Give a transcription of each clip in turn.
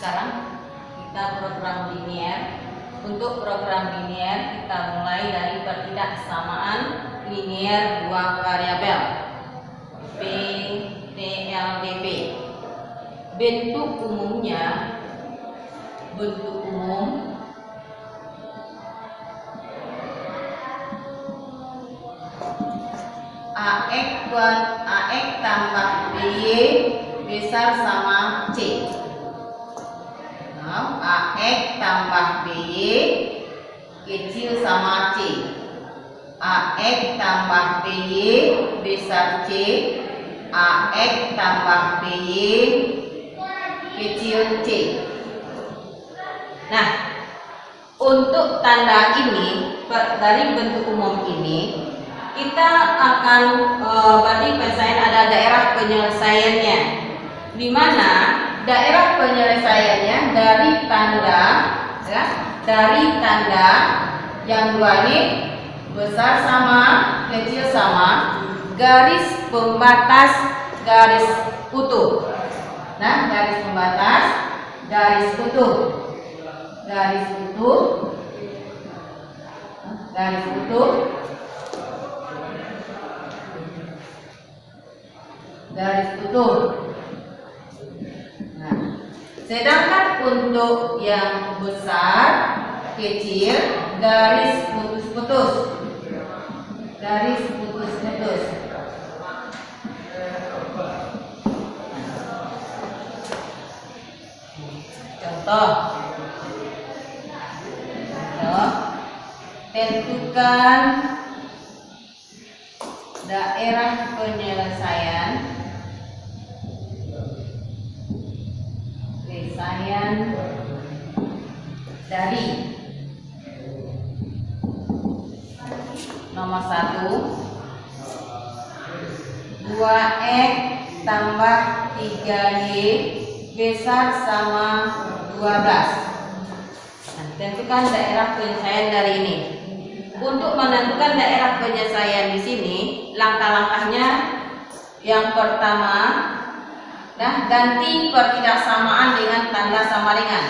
sekarang kita program linier. Untuk program linier kita mulai dari pertidaksamaan linier dua variabel P, T, L, D, P. Bentuk umumnya, bentuk umum AX tambah BY besar sama C. Nah, AX tambah BY kecil sama C. AX tambah BY besar C. AX tambah BY kecil C. Nah, untuk tanda ini dari bentuk umum ini kita akan berarti penyelesaian ada daerah penyelesaiannya, di mana daerah penyelesaiannya dari tanda ya, dari tanda yang dua ini besar sama kecil sama garis pembatas garis utuh. Nah, garis pembatas garis utuh, garis utuh, garis utuh, garis utuh. Nah, sedangkan untuk yang besar, kecil, garis putus-putus, garis putus-putus. Contoh, tentukan daerah penyelesaian dari nomor 1 2x tambah 3y besar sama 12. Nah, tentukan daerah penyelesaian dari ini. Untuk menentukan daerah penyelesaian di sini, langkah-langkahnya yang pertama, nah, ganti pertidaksamaan dengan tanda sama dengan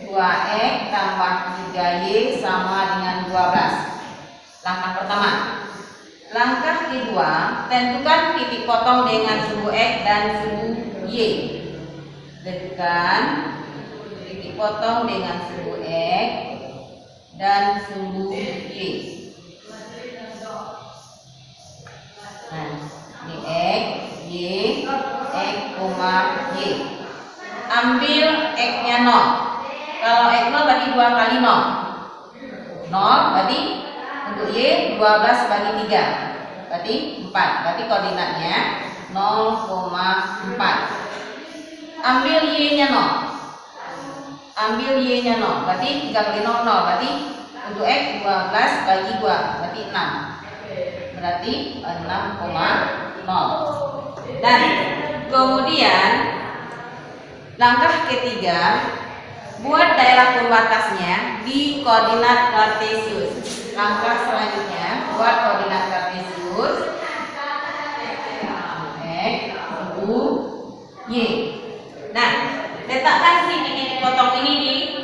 2x tambah 3y sama dengan 12. Langkah pertama. Langkah kedua, tentukan titik potong dengan sumbu x dan sumbu y. Tentukan titik potong dengan sumbu x dan sumbu y. Nah, ini x, y, x, y. Ambil x-nya 0. Kalau x 0 berarti 2 kali 0. 0 berarti untuk y 12 bagi 3. Berarti 4. Berarti koordinatnya 0,4. Ambil y-nya 0. Ambil y-nya 0. Berarti 3 kali 0 0. Berarti untuk x 12 bagi 2 berarti 6. Berarti 6,0. Dan kemudian langkah ketiga, buat daerah pembatasnya di koordinat kartesius. Langkah selanjutnya, buat koordinat kartesius x, y. Nah, letakkan titik potong ini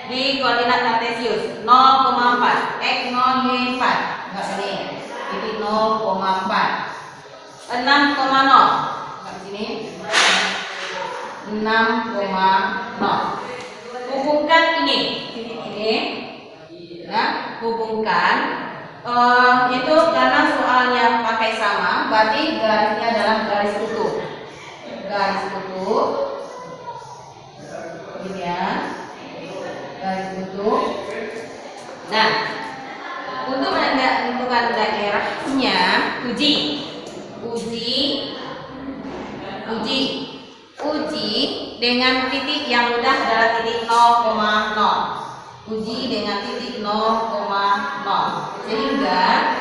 di koordinat kartesius 0,4 x 0 y 4. Enggak sini. Titik 0,4. 6,0. Enggak di sini. 6,0. Hubungkan ini, titik ini, ya, hubungkan. Itu karena soalnya pakai sama, berarti garisnya adalah garis utuh. Garis utuh, ini ya, garis utuh. Nah, untuk menentukan daerahnya, uji dengan titik yang mudah adalah titik 0,0. Uji dengan titik 0,0. Sehingga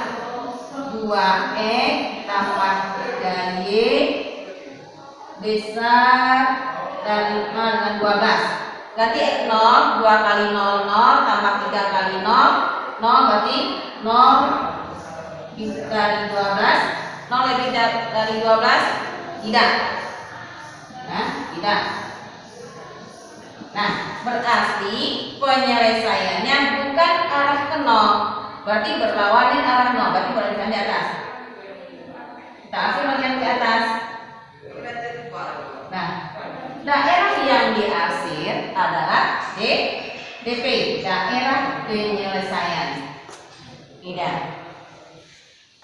2x tambah 3y besar dari 0 dengan 12. Berarti x 0, 2 kali 0, 0 tambah 3 kali 0, 0 berarti 0 dari 12. 0 lebih dari 12 tidak. Nah, tidak. Nah, berarti penyelesaiannya bukan arah ke nol, berarti berlawanan arah nol, berarti berada di atas. Kita arsir bagian ke atas. Nah, daerah yang diarsir adalah DP, daerah penyelesaian. Tidak.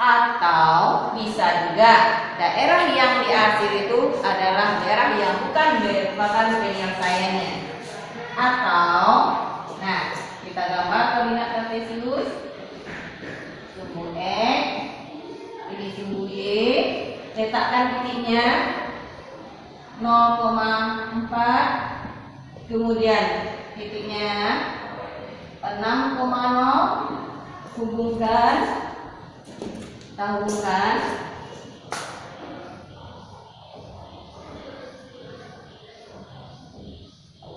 Atau bisa juga daerah yang diarsir itu adalah daerah yang bukan merupakan penyelesaiannya. Atau, nah, kita gambar koordinat kartesius. Sumbu X, ini sumbu Y, letakkan titiknya 0,4, kemudian titiknya 6,0, hubungkan.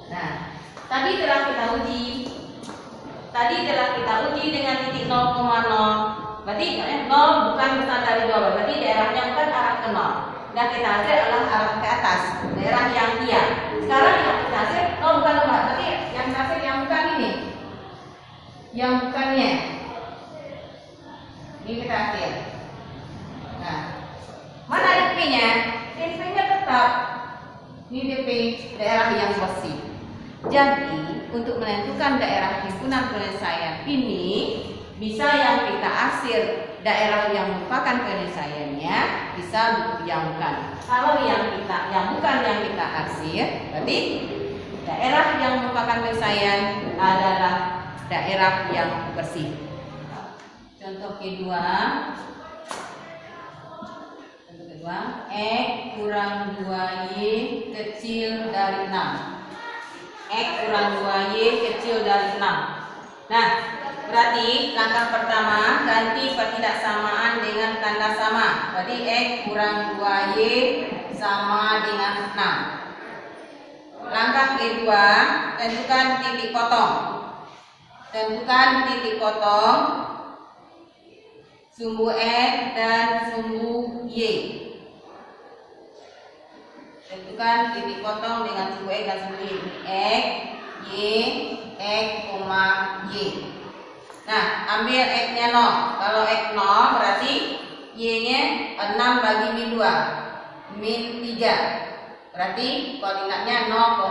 Nah, tadi telah kita uji dengan titik 0,0. Berarti 0 bukan besar dari 2, berarti daerahnya bukan arah ke 0. Dan kita hasil adalah arah ke atas, daerah yang iya. Sekarang yang kita hasil 0 bukan 2, berarti yang kita hasil yang bukan ini, yang bukannya. Ini kita hasil. Nah, mana DP-nya? DP-nya tetap ini DP, daerah yang bersih. Jadi untuk menentukan daerah himpunan penyelesaian ini bisa yang kita arsir daerah yang merupakan penyelesaiannya, bisa yang bukan. Kalau yang bukan yang kita arsir, berarti daerah yang merupakan penyelesaian adalah daerah yang bersih. Contoh kedua, X kurang 2Y kecil dari 6. X kurang 2Y kecil dari 6. Nah, berarti langkah pertama ganti ketidaksamaan dengan tanda sama. Berarti X kurang 2Y sama dengan 6. Langkah kedua, tentukan titik potong. Sumbu X dan sumbu Y. Tentukan titik potong dengan sumbu X dan sumbu Y. X, Y, X, Y. Nah, ambil X-nya 0. Kalau X 0 berarti Y-nya 6 bagi min 2. Min 3. Berarti koordinatnya 0,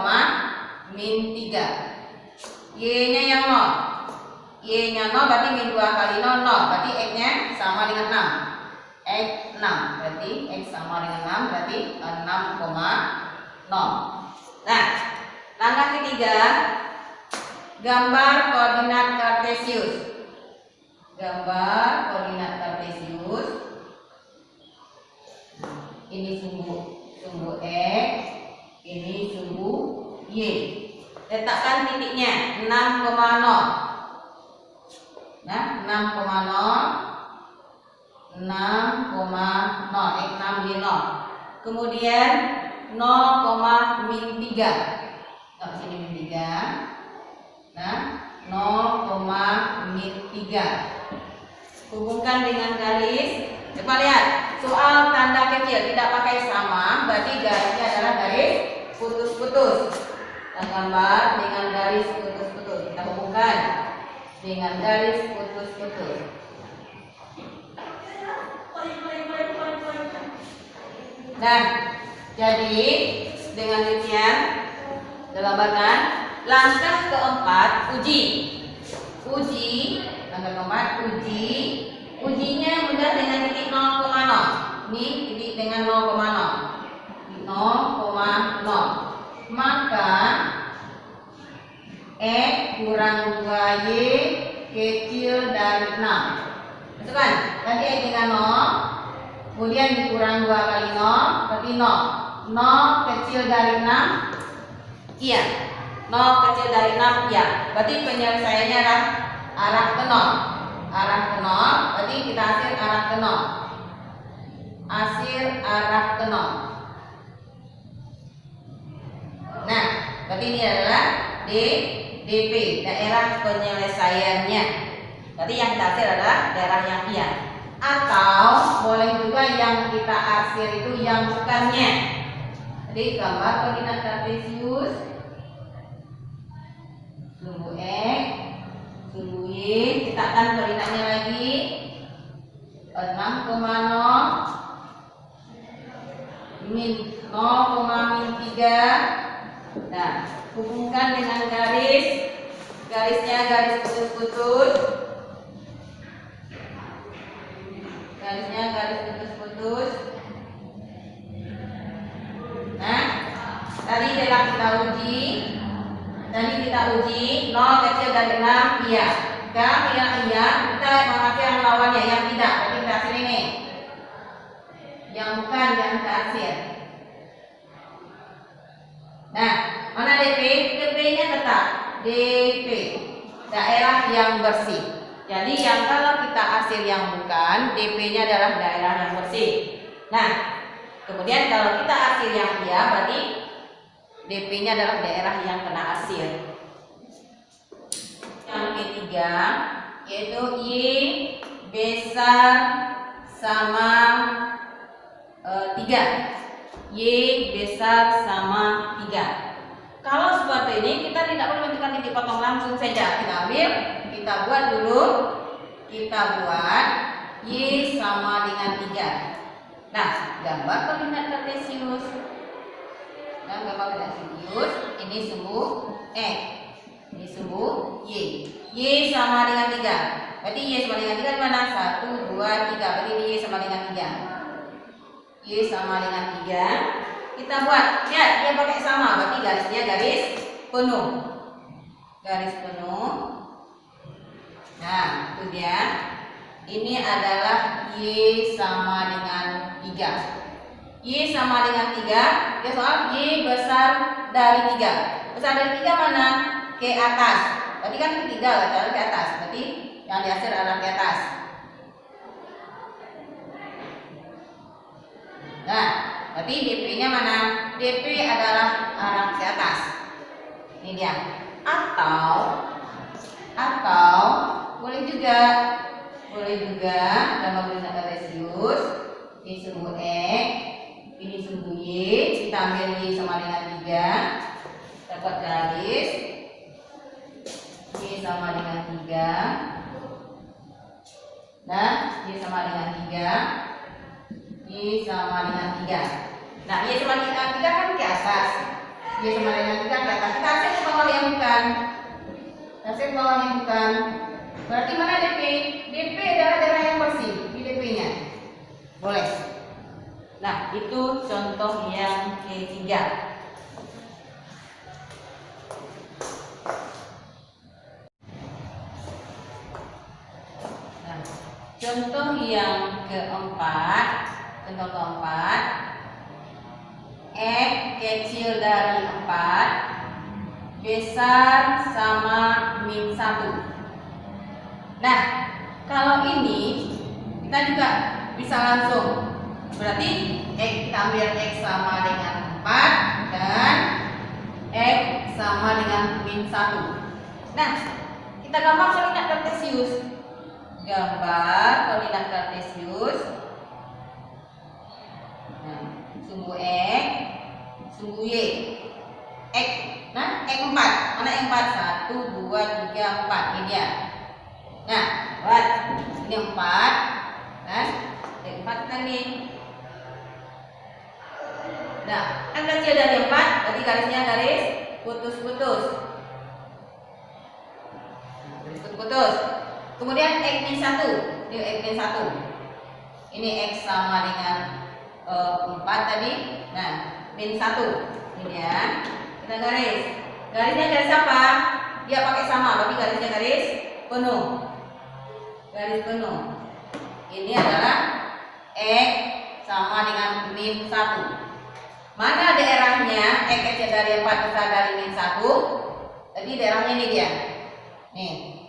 min 3. Y-nya yang 0. Y-nya 0 berarti min 2 kali 0, 0. Berarti X-nya sama dengan 6. X 6. Berarti X sama dengan 6. Berarti 6,0. Nah, langkah ketiga, gambar koordinat kartesius. Ini sumbu X, ini sumbu Y. Letakkan titiknya 6,0. Nah, 6,0, X 6 Y 0. Kemudian 0, min 3. Sini min 3. Nah, 0, min 3. Hubungkan dengan garis. Coba lihat, soal tanda kecil tidak pakai sama, berarti garisnya adalah garis putus-putus. Kita gambar dengan garis putus-putus. Kita hubungkan dengan garis putus-putus. Nah, jadi dengan demikian gambarkan langkah keempat, uji. Langkah keempat, ujinya mudah dengan titik 0,0. Ini titik dengan 0,0. Maka X kurang 2Y kecil dari 6. Masukkan, tadi X dengan 0, kemudian dikurang 2 kali 0, berarti 0. 0 kecil dari 6, iya. 0 kecil dari 6, iya. Berarti penyelesaiannya adalah arah ke 0. Berarti kita hasil arah ke 0. Nah, berarti ini adalah DP, daerah penyelesaiannya. Berarti yang kita hasil adalah daerah yang iya. Atau boleh juga yang kita arsir itu yang bukannya. Jadi gambar koordinat kartesius. X, sumbu Y, letakkan koordinatnya lagi 6,0 min 0,-3. Nah, hubungkan dengan garisnya garis putus-putus. Garisnya garis putus-putus. Nah, tadi telah kita uji. 0 kecil dari 6, iya. Sekarang iya, kita memakai yang lawannya, yang tidak. Jadi kita hasil ini. Yang bukan, yang hasil. Nah, mana DP? DP-nya tetap DP, daerah yang bersih. Jadi yang kalau kita hasil yang bukan, DP-nya adalah daerah yang bersih. Nah, kemudian kalau kita hasil yang iya, berarti DP-nya adalah daerah yang kena hasil. Yang ketiga, yaitu Y besar sama 3. Y besar sama 3. Kalau seperti ini kita tidak perlu menentukan titik potong, langsung saja kita ambil, kita buat dulu. Kita buat Y sama dengan 3. Nah, gambar koordinat kartesius. Nah, gambar kartesius ini sumbu X, ini sumbu Y. Y sama dengan 3. Berarti Y sama dengan 3 di mana? 1, 2, 3. Berarti Y sama dengan 3. Y sama dengan 3. Kita buat, lihat dia pakai sama, berarti garisnya garis penuh. Garis penuh. Nah, itu dia. Ini adalah Y sama dengan 3. Y sama dengan 3. Ya, soal Y besar dari 3. Besar dari 3 mana? Ke atas. Berarti kan ke 3, ke atas. Berarti yang dihasil adalah ke atas. Nah, berarti DP-nya mana? DP adalah arah ke atas. Ini dia. Atau boleh juga gambar koordinat kartesius. Ini sumbu X, ini sumbu Y. Kita ambil Y sama dengan 3. Dapat garis Y sama dengan 3. Nah, Y sama dengan 3. Y sama dengan 3. Nah, Y sama dengan 3 kan ke atas. Y sama dengan 3 ke atas. Kita hasil ke bawah yang bukan. Hasil ke bawah yang bukan. Berarti mana DP? DP adalah daerah yang bersih. Di DP-nya. Boleh. Nah, itu contoh yang ketiga. Nah, contoh yang keempat. Contoh keempat, X kecil dari 4 besar sama min 1. Nah, kalau ini kita juga bisa langsung. Berarti kita ambil X sama dengan 4 dan X sama dengan min 1. Nah, kita gambar koordinat kartesius. Gambar koordinat kartesius. Sumbu X, sumbu Y. X, nah X 4. Mana X 4? 1, 2, 3, 4. Ini dia. Nah, buat ini 4. Kan? X 4 tadi. Nah, kan kecil dari 4, berarti garisnya garis putus-putus. Garis putus-putus. Kemudian X min 1. Ini X min 1. Ini X sama dengan 4 tadi. Nah, min 1. Ini ya. Kita garis. Garisnya garis apa? Dia pakai sama, berarti garisnya garis penuh. Garis penuh. Ini adalah X sama dengan min 1. Mana daerahnya? X kecil dari 4 besar dari min 1. Jadi daerahnya ini dia. Nih.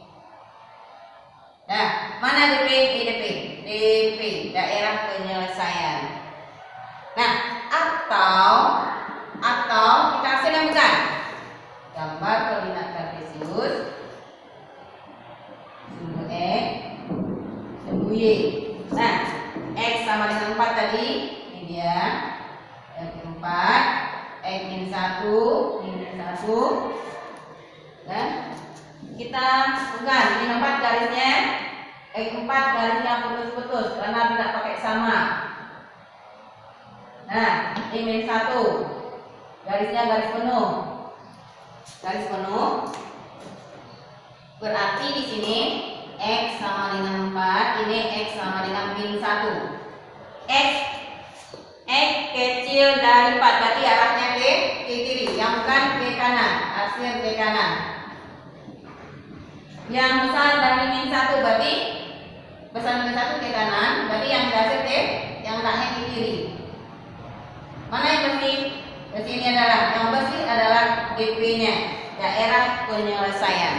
Nah, mana DP? Ini DP. DP, daerah penyelesaian. Nah, atau kita hasil yang bukan. Gambar koordinat kartesius. Sumbu X, sumbu Y. Nah, X sama dengan 4 tadi. Ini dia. X 4, X min 1, min 1. Nah, kita bukan ini 4 garisnya, X4 garisnya putus-putus karena tidak pakai sama. Nah, ini -1 garisnya garis penuh. Garis penuh berarti di sini X sama dengan 4, ini X sama dengan -1. X kecil dari 4 berarti arahnya ke kiri, yang bukan ke kanan, arahnya ke kanan. Yang besar dari -1 berarti besar -1 ke kanan, berarti yang dihasil ke yang letaknya ke kiri. Mana yang bersih? Bersih ini adalah yang bersih adalah DP-nya, daerah penyelesaian.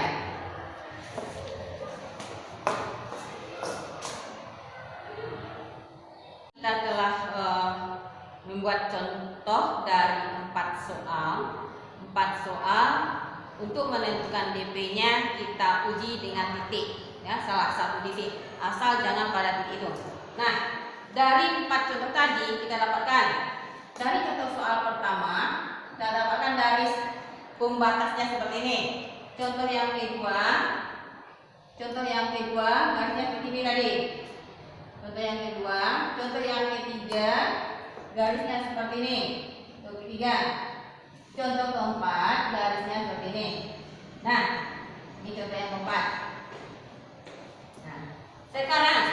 Kita telah membuat contoh dari 4 soal. Untuk menentukan DP-nya kita uji dengan titik, ya, salah satu titik, asal jangan pada titik itu. Nah, dari 4 contoh tadi kita dapatkan dari contoh soal pertama, kita dapatkan garis pembatasnya seperti ini. Contoh yang kedua garisnya seperti ini tadi. Contoh yang kedua, contoh yang ketiga garisnya seperti ini. Contoh ketiga. Contoh keempat garisnya seperti ini. Nah, ini contoh yang keempat. Nah, sekarang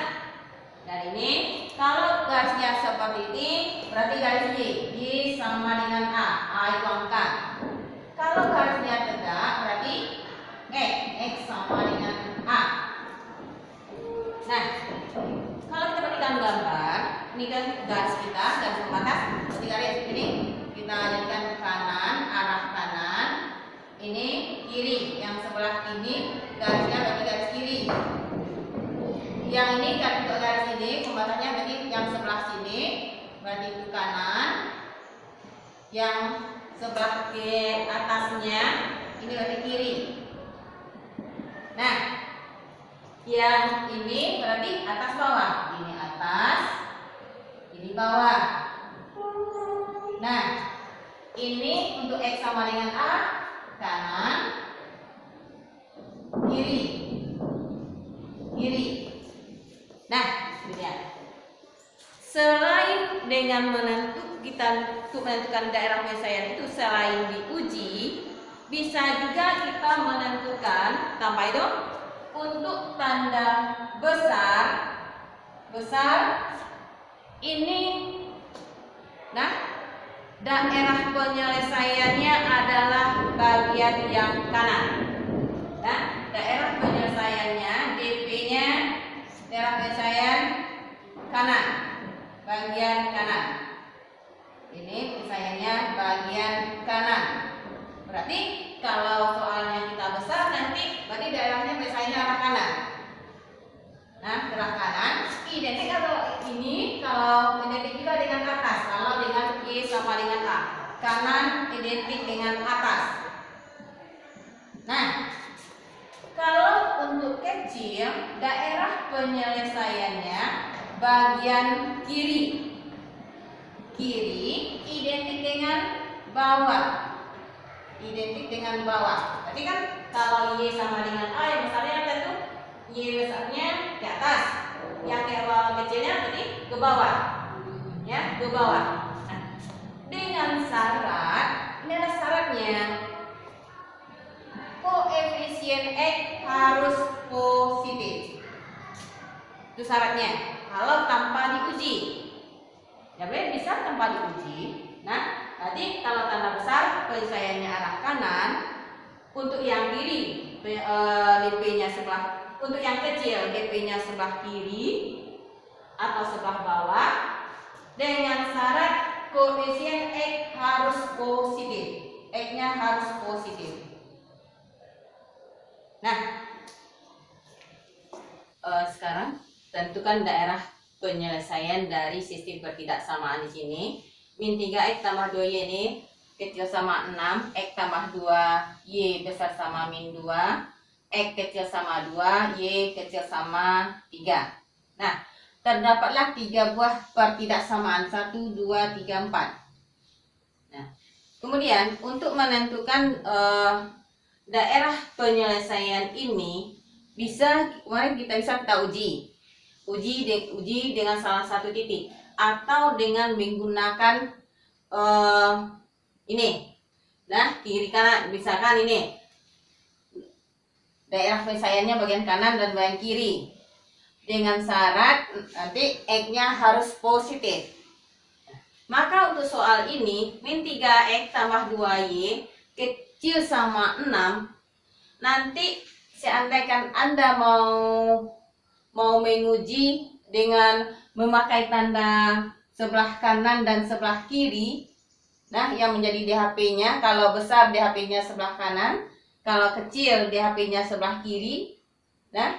dari ini kalau garisnya seperti ini berarti garis Y sama dengan A itu angka. Kalau garisnya tegak berarti X sama dengan A. Nah, kalau kita perhatikan gambar, ini kan garis kita, garis pembatas, seperti garis ini kita jadikan kanan, arah kanan. Ini kiri, yang sebelah ini garisnya berarti garis kiri. Yang ini kan untuk garis ini pembatasnya berarti yang sebelah sini berarti itu kanan. Yang sebelah ke atasnya ini berarti kiri. Nah, yang ini berarti atas bawah. Ini atas, ini bawah. Nah, ini untuk X sama dengan A, kanan, kiri. Nah, demikian. Selain dengan menentukan daerah penyelesaian itu selain diuji, bisa juga kita menentukan tanpa itu untuk tanda besar ini. Nah, daerah penyelesaiannya adalah bagian yang kanan. Nah, daerah penyelesaiannya DP-nya daerah penyelesaian kanan, bagian kanan. Ini penyelesaiannya bagian kanan. Berarti kalau soalnya kita besar nanti berarti daerahnya penyelesaiannya arah kanan. Nah, arah kanan identik atau ini kalau identik juga dengan atas. Kalau dengan Y sama dengan A, kanan identik dengan atas. Nah, kalau untuk kecil daerah penyelesaiannya bagian kiri identik dengan bawah. Berarti kan kalau Y sama dengan A yang besarnya tentu Y besarnya ke atas, yang kecilnya berarti ke bawah, ya, ke bawah. Nah, dengan syarat, ini ada syaratnya, koefisien X harus positif. Itu syaratnya. Kalau tanpa diuji, ya boleh bisa tanpa diuji. Nah, tadi kalau tanda besar penyelesaiannya arah kanan, untuk yang kiri DP-nya sebelah, untuk yang kecil DP-nya sebelah kiri atau sebelah bawah, dengan syarat koefisien X harus positif. X-nya harus positif. Nah, sekarang tentukan daerah penyelesaian dari sistem ketidaksamaan di sini. Min 3X tambah 2Y ini kecil sama 6, X tambah 2Y besar sama min 2, X kecil sama 2, Y kecil sama 3. Nah, terdapatlah 3 buah pertidaksamaan, 1, 2, 3, 4. Nah, kemudian untuk menentukan daerah penyelesaian ini kemarin kita uji dengan salah satu titik atau dengan menggunakan ini. Nah, kiri kanan, misalkan ini daerah penyelesaiannya bagian kanan dan bagian kiri, dengan syarat nanti X-nya harus positif. Maka untuk soal ini min 3X tambah 2Y kecil sama 6, nanti seandainya Anda mau menguji dengan memakai tanda sebelah kanan dan sebelah kiri, nah yang menjadi DHP-nya, kalau besar DHP-nya sebelah kanan, kalau kecil DHP-nya sebelah kiri, nah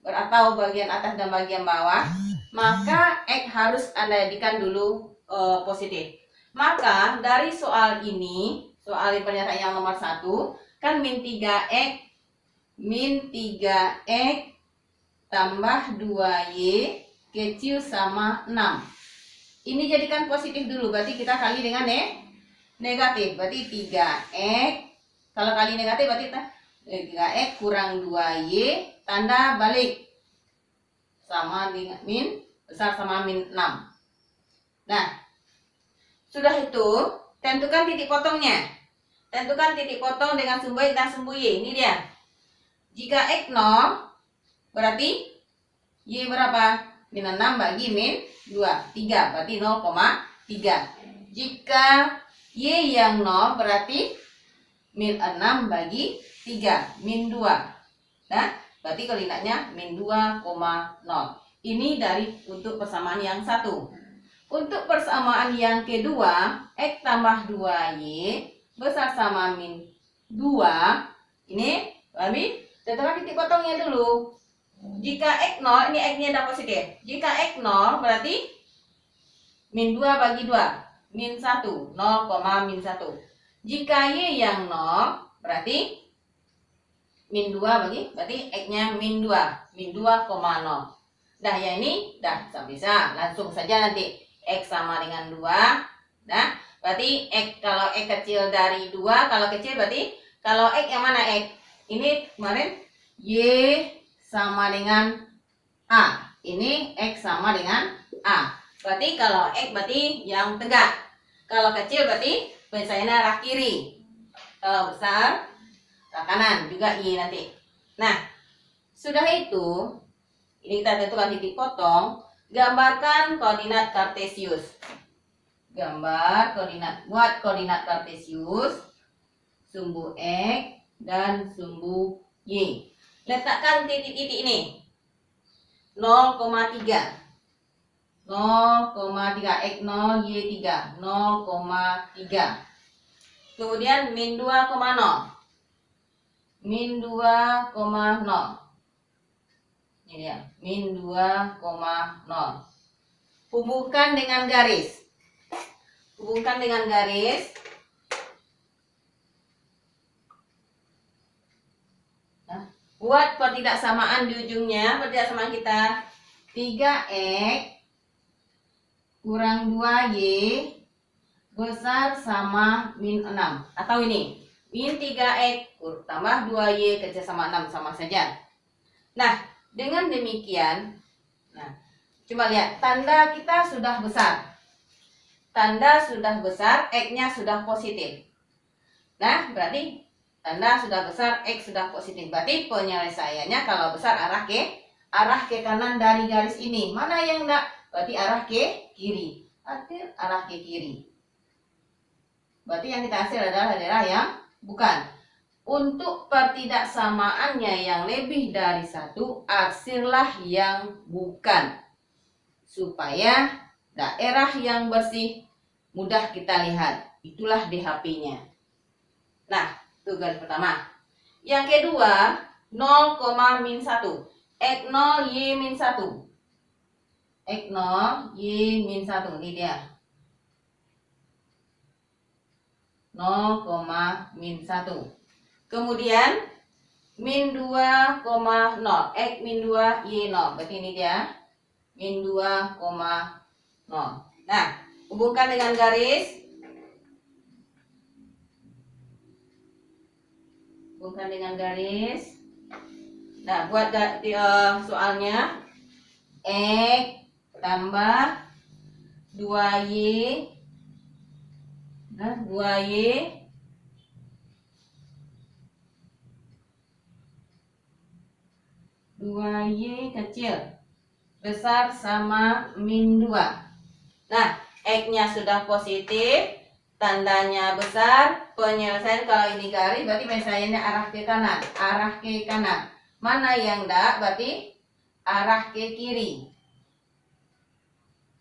atau bagian atas dan bagian bawah, maka X harus Anda jadikan dulu positif. Maka dari soal ini, soal pernyataan yang nomor 1, kan min 3X tambah 2Y kecil sama 6. Ini jadikan positif dulu, berarti kita kali dengan negatif, berarti 3X, kalau kali negatif berarti 3X kurang 2Y tanda balik sama dengan min besar sama min 6. Nah, sudah itu tentukan titik potongnya. Tentukan titik potong dengan sumbu X dan sumbu Y. Ini dia. Jika X 0, berarti Y berapa? Min 6 bagi min 2, 3, berarti 0,3. Jika Y yang 0, berarti min 6 bagi 3, min 2. Nah, berarti koordinatnya min 2,0. Ini untuk persamaan yang satu. Untuk persamaan yang kedua, X tambah 2Y besar sama min 2. Ini, berarti tentukan titik potongnya dulu. Jika X 0, ini X-nya ada positif. Jika X 0, berarti min 2 bagi 2, min 1, 0, min 1. Jika Y yang 0, berarti min 2 berarti X-nya min 2, min 2,0. Dah ya ini, dah bisa. Langsung saja nanti X sama dengan 2. Nah, berarti X, kalau X kecil dari 2, kalau kecil berarti, kalau X yang mana X? Ini kemarin Y sama dengan A. Ini X sama dengan A. Berarti kalau X berarti yang tegak. Kalau kecil berarti penyelesaiannya arah kiri. Kalau besar arah kanan, juga Y nanti. Nah, sudah itu, ini kita tentukan titik potong. Gambarkan koordinat kartesius. Buat koordinat kartesius, sumbu X dan sumbu Y. Letakkan titik-titik ini. 0,3. 0,3 X 0 Y 3, 0,3. Kemudian min 2,0. Min 2,0. Ini dia, min 2,0. Hubungkan dengan garis. Hubungkan dengan garis. Nah, buat pertidaksamaan di ujungnya, pertidaksamaan kita 3X kurang 2Y besar sama min 6. Atau ini, min 3X tambah 2Y kecil sama 6, sama saja. Nah, dengan demikian, nah, coba lihat, tanda kita sudah besar. Tanda sudah besar, X-nya sudah positif. Nah, berarti tanda sudah besar, X sudah positif. Berarti penyelesaiannya kalau besar arah ke kanan dari garis ini. Mana yang enggak? Berarti arah ke kiri. Arti arah ke kiri. Berarti yang kita hasil adalah daerah yang bukan. Untuk pertidaksamaannya yang lebih dari satu, arsilah yang bukan. Supaya daerah yang bersih mudah kita lihat. Itulah DHP-nya. Nah, itu garis pertama. Yang kedua, 0, min 1. X 0, Y min 1. X 0, Y min 1. Ini dia. 0, min 1. Kemudian min 2,0. X min 2, Y 0. Berarti ini dia. Min 2,0. Nah, hubungkan dengan garis. hubungkan dengan garis. Nah, buat soalnya X tambah 2Y, nah 2Y kecil besar sama min 2. Nah, X-nya sudah positif, tandanya besar. Penyelesaian kalau ini garis berarti penyelesaiannya arah ke kanan, arah ke kanan. Mana yang enggak berarti arah ke kiri.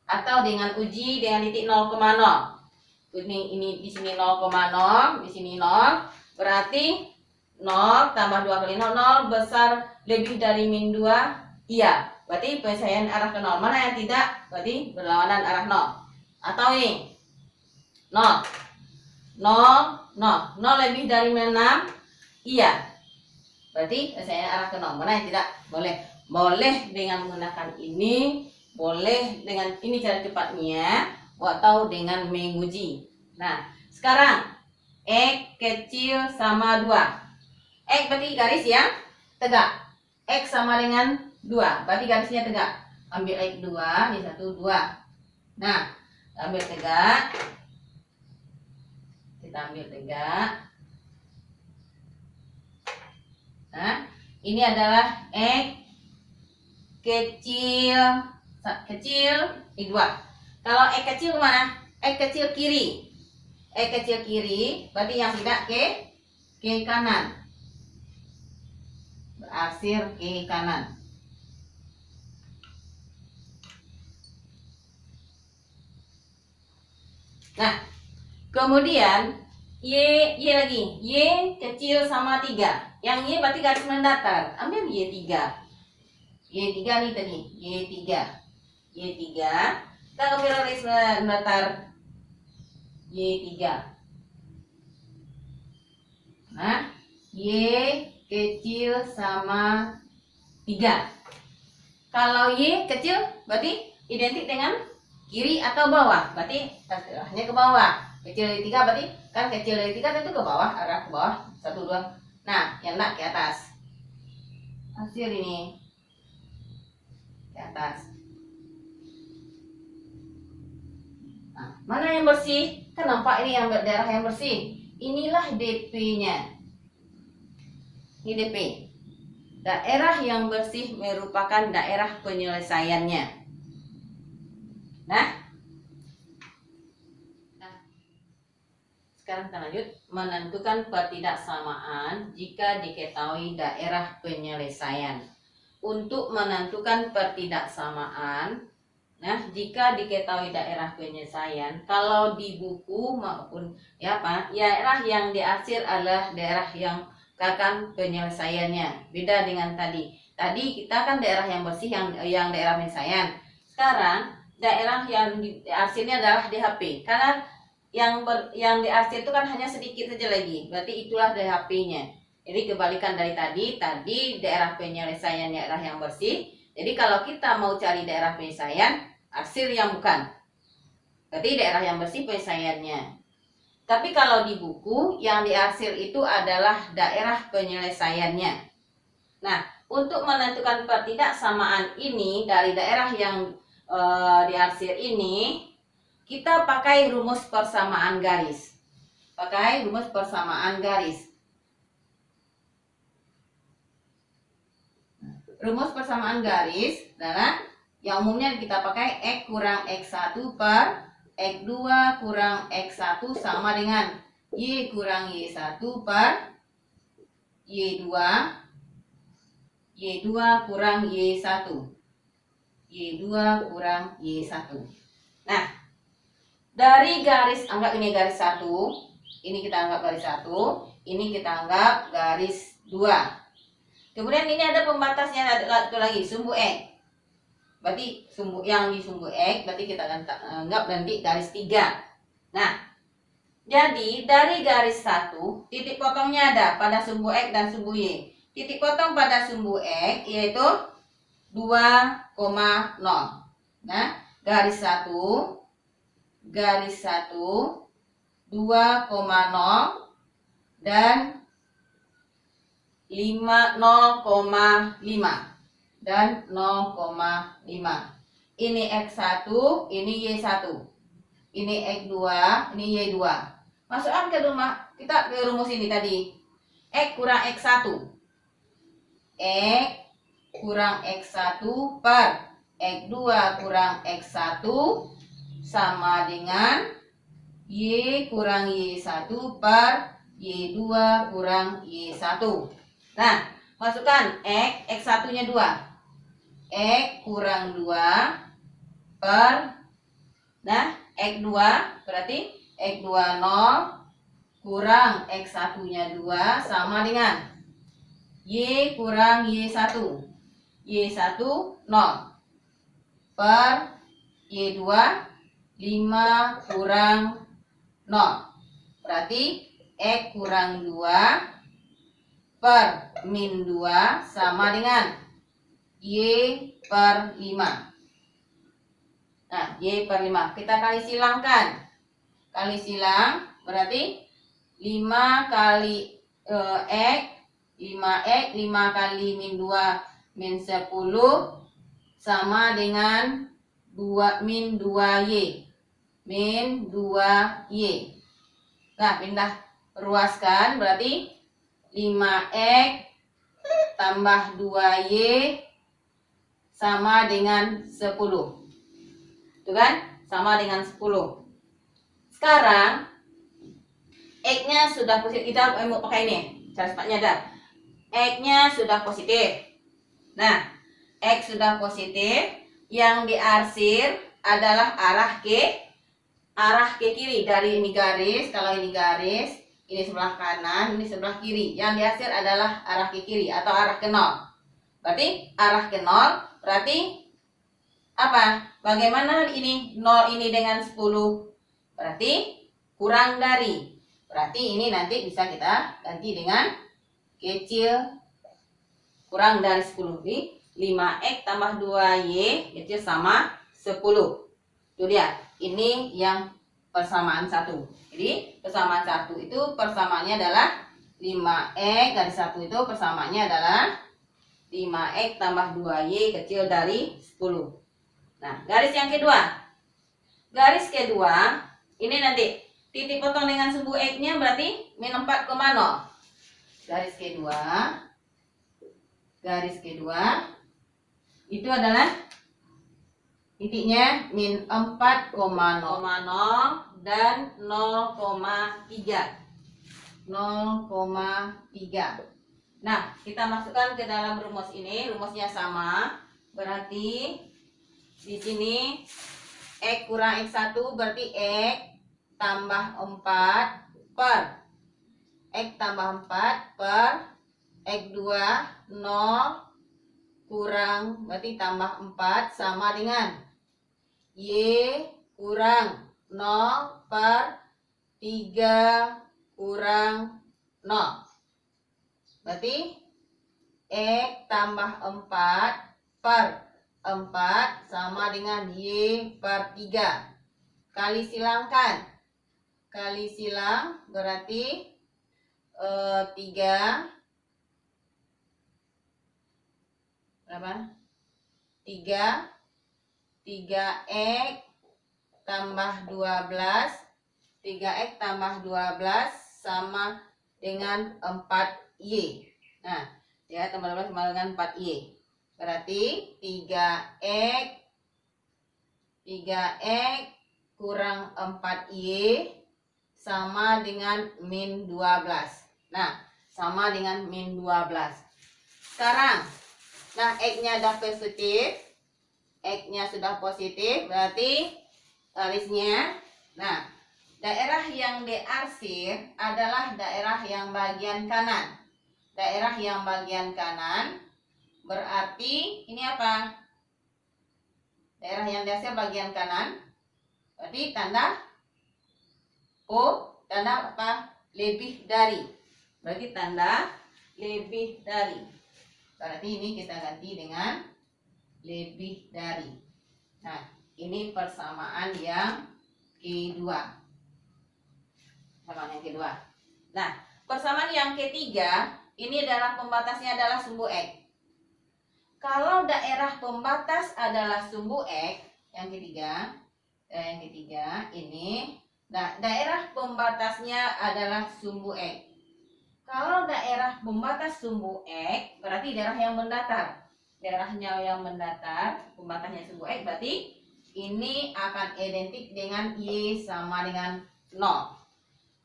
Atau dengan uji dengan titik 0,0. Ini di sini 0,0, di sini 0. Berarti 0 tambah 2 kali 0, 0 besar lebih dari min 2. Iya, berarti penyelesaian arah ke 0. Mana yang tidak? Berarti berlawanan arah 0. Atau ini 0, 0, 0, 0 lebih dari min 6. Iya, berarti penyelesaian arah ke 0. Mana yang tidak? Boleh dengan menggunakan ini, boleh dengan ini cara cepatnya, atau dengan menguji. Nah, sekarang X kecil sama 2. X berarti garis yang tegak. X sama dengan 2, berarti garisnya tegak. Ambil X 2, ini 1, 2. Nah, ambil tegak. Kita ambil tegak. Nah, ini adalah X kecil X 2. Kalau X kecil kemana? X kecil kiri. X kecil kiri berarti yang tidak ke kanan, berarsir ke kanan. Nah, kemudian Y lagi. Y kecil sama 3. Yang Y berarti garis mendatar. Ambil Y3. Y3 nih tadi, Y3. Kita ambil garis mendatar Y3. Nah, Y kecil sama 3. Kalau Y kecil berarti identik dengan kiri atau bawah. Berarti arahnya ke bawah. Kecil dari 3 berarti kan kecil dari 3 tentu ke bawah, arah ke bawah. 1, 2. Nah, yang enggak ke atas. Hasil ini ke atas. Nah, mana yang bersih? Kan nampak ini yang daerah yang bersih. Inilah DP-nya. Ini DP. Daerah yang bersih merupakan daerah penyelesaiannya. Nah, sekarang kita lanjut. Menentukan pertidaksamaan jika diketahui daerah penyelesaian. Untuk menentukan pertidaksamaan, nah jika diketahui daerah penyelesaian, kalau di buku maupun daerah yang diarsir adalah daerah yang akan penyelesaiannya. Beda dengan tadi. Tadi kita kan daerah yang bersih, yang daerah penyelesaian. Sekarang daerah yang diarsirnya adalah DHP. Karena yang diarsir itu kan hanya sedikit saja lagi. Berarti itulah DHP-nya. Jadi kebalikan dari tadi daerah penyelesaian daerah yang bersih. Jadi kalau kita mau cari daerah penyelesaian, arsir yang bukan. Berarti daerah yang bersih penyelesaiannya. Tapi kalau di buku yang diarsir itu adalah daerah penyelesaiannya. Nah, untuk menentukan pertidaksamaan ini dari daerah yang diarsir ini, kita pakai rumus persamaan garis. Pakai rumus persamaan garis. Rumus persamaan garis adalah yang umumnya kita pakai X kurang X1 per X2 kurang X1 sama dengan Y kurang Y1 per Y2 kurang Y1 kurang Y1. Nah, dari garis, anggap ini garis 1, ini kita anggap garis 1, ini kita anggap garis 2. Kemudian ini ada pembatasnya satu lagi, sumbu X. Berarti yang di sumbu X berarti kita akan anggap nanti garis 3. Nah, jadi dari garis 1 titik potongnya ada pada sumbu X dan sumbu Y. Titik potong pada sumbu X yaitu 2,0. Nah, garis 1 2,0 dan 0,5 dan 0,5. Ini X1, ini Y1. Ini X2, ini Y2. Masukkan ke rumah kita ke rumus ini tadi. X kurang X1. X kurang X1 per X2 kurang X1 sama dengan Y kurang Y1 per Y2 kurang Y1. Nah, masukkan X1 nya 2. X kurang 2 per, nah, X2 berarti X2 0 kurang X1 nya 2 sama dengan Y kurang Y1. Y1 0 per Y2 5 kurang 0. Berarti X kurang 2 per min 2 sama dengan Y per 5. Nah, Y per 5. Kita kali silangkan. Kali silang berarti 5 kali X, 5X, 5 kali min 2 min 10 sama dengan 2 min 2Y. Min 2Y. Nah, pindah ruaskan berarti 5X tambah 2Y sama dengan 10. Itu kan? Sama dengan 10. Sekarang X-nya sudah positif. Kita mau pakai ini. Cara cepatnya dah. X-nya sudah positif. Nah, X sudah positif. Yang diarsir adalah arah ke kiri. Dari ini garis, kalau ini garis, ini sebelah kanan, ini sebelah kiri. Yang diarsir adalah arah ke kiri atau arah ke 0. Berarti arah ke 0 berarti apa? Bagaimana ini 0 ini dengan 10? Berarti kurang dari. Berarti ini nanti bisa kita ganti dengan kecil kurang dari 10. Jadi 5X tambah 2Y kecil sama 10. Itu dia. Ini yang persamaan 1. Jadi persamaan 1 itu persamaannya adalah 5X garis 1 itu persamaannya adalah 5X tambah 2Y kecil dari 10. Nah, garis yang kedua. Garis kedua, ini nanti titik potong dengan sumbu X-nya berarti min 4,0. Garis kedua itu adalah titiknya min 4,0 dan 0,3. Nah, kita masukkan ke dalam rumus ini. Rumusnya sama. Berarti di sini X kurang X1 berarti X tambah 4 per X tambah 4 per X2 0 kurang berarti tambah 4 sama dengan Y kurang 0 per 3 kurang 0. Berarti X tambah 4 per 4 sama dengan Y per 3. Kali silangkan. Kali silang berarti 3 berapa? 3X tambah 12. 3X tambah 12 sama dengan 4Y. Nah, ya tambah 12 sama dengan 4Y. Berarti 3X kurang 4Y sama dengan min 12. Nah, sama dengan min 12. Sekarang, nah X-nya sudah positif. X-nya sudah positif, berarti garisnya, nah, daerah yang diarsir adalah daerah yang bagian kanan. Daerah yang bagian kanan berarti ini apa? Daerah yang diarsir bagian kanan berarti tanda O, tanda apa? Lebih dari. Berarti tanda lebih dari. Berarti ini kita ganti dengan lebih dari. Nah, ini persamaan yang kedua. Persamaan yang kedua. Nah, persamaan yang ketiga ini adalah pembatasnya adalah sumbu X. Kalau daerah pembatas adalah sumbu X, yang ketiga ini, nah daerah pembatasnya adalah sumbu X. Kalau daerah pembatas sumbu X berarti daerah yang mendatar. Daerahnya yang mendatar, pembatasnya sumbu X berarti ini akan identik dengan Y sama dengan 0.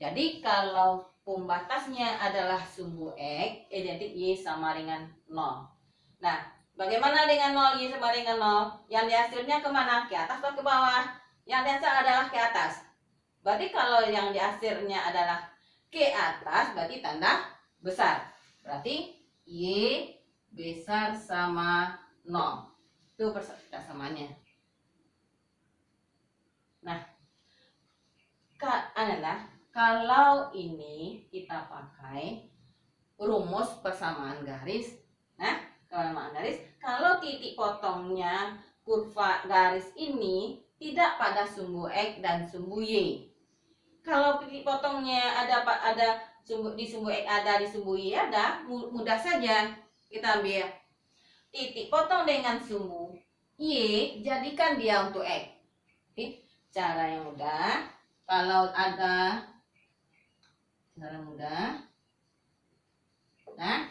Jadi kalau pembatasnya adalah sumbu X, identik Y sama dengan 0. Nah, bagaimana dengan 0? Y sama dengan 0. Yang dihasilnya kemana? Ke atas atau ke bawah? Yang dihasil adalah ke atas. Berarti kalau yang dihasilnya adalah ke atas, berarti tanda besar. Berarti Y besar sama 0. Itu persamaannya. Nah, kalau ini kita pakai rumus persamaan garis. Nah, kalau titik potongnya kurva garis ini tidak pada sumbu X dan sumbu Y. Kalau titik potongnya ada di sumbu X ada, di sumbu Y ada, mudah saja kita ambil titik potong dengan sumbu Y, jadikan dia untuk X. Cara yang mudah, kalau ada cara mudah, nah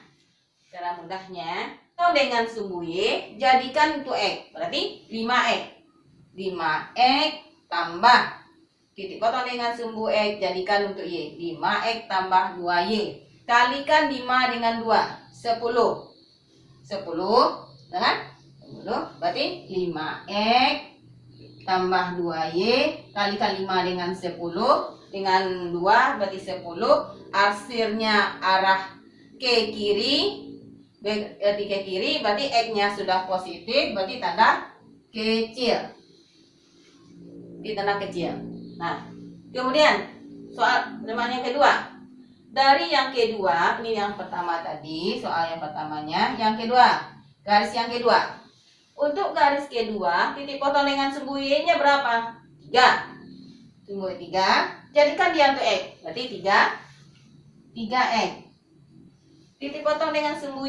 cara mudahnya potong dengan sumbu Y, jadikan untuk X, berarti 5X. 5X tambah titik potong dengan sumbu X, jadikan untuk Y, 5X tambah 2Y, kalikan 5 dengan 2, 10. 10 dengan 10 berarti 5X tambah 2Y kalikan 5 dengan 10 dengan 2 berarti 10. Hasilnya arah ke kiri, berarti ke kiri, berarti X-nya sudah positif, berarti tanda kecil. Di tanda kecil. Nah, kemudian soal yang kedua. Dari yang kedua, ini yang pertama tadi, soal yang pertamanya, yang kedua, garis yang kedua. Untuk garis kedua, titik potong dengan sumbu Y-nya berapa? 3. Sumbu 3, jadikan dia untuk X, berarti 3X. Titik potong dengan sumbu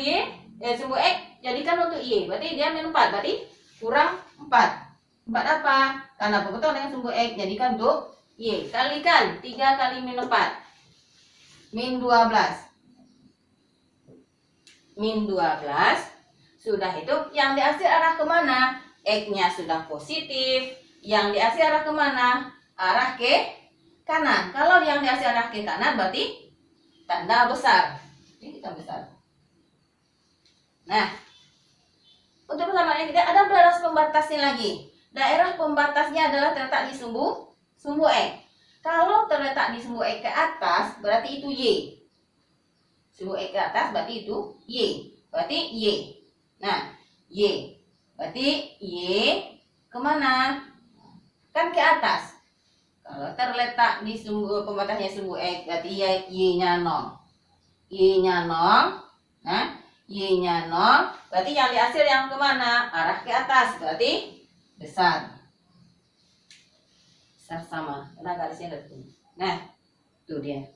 sumbu X, jadikan untuk Y, berarti dia min 4, berarti kurang 4. 4 apa? Karena potong dengan sumbu X, jadikan untuk Y. Kalikan 3 kali min 4, min 12. Min 12. Sudah itu, yang dihasil arah kemana? X-nya sudah positif. Yang dihasil arah kemana? Arah ke kanan. Kalau yang dihasil arah ke kanan berarti tanda besar. Ini kita besar. Nah, untuk persamaannya kita ada daerah pembatasnya lagi. Daerah pembatasnya adalah terletak di sumbu X. Kalau terletak di sumbu X ke atas berarti itu Y. Sumbu X ke atas berarti itu Y. Berarti Y. Nah, Y. Berarti Y kemana? Kan ke atas. Kalau terletak di sumbu pembatasnya sumbu X berarti Y-nya 0. Y-nya 0. Nah, Y-nya 0. Berarti yang dihasil yang kemana? Arah ke atas. Berarti besar. Besar sama. Karena garisnya ada. Nah, itu dia.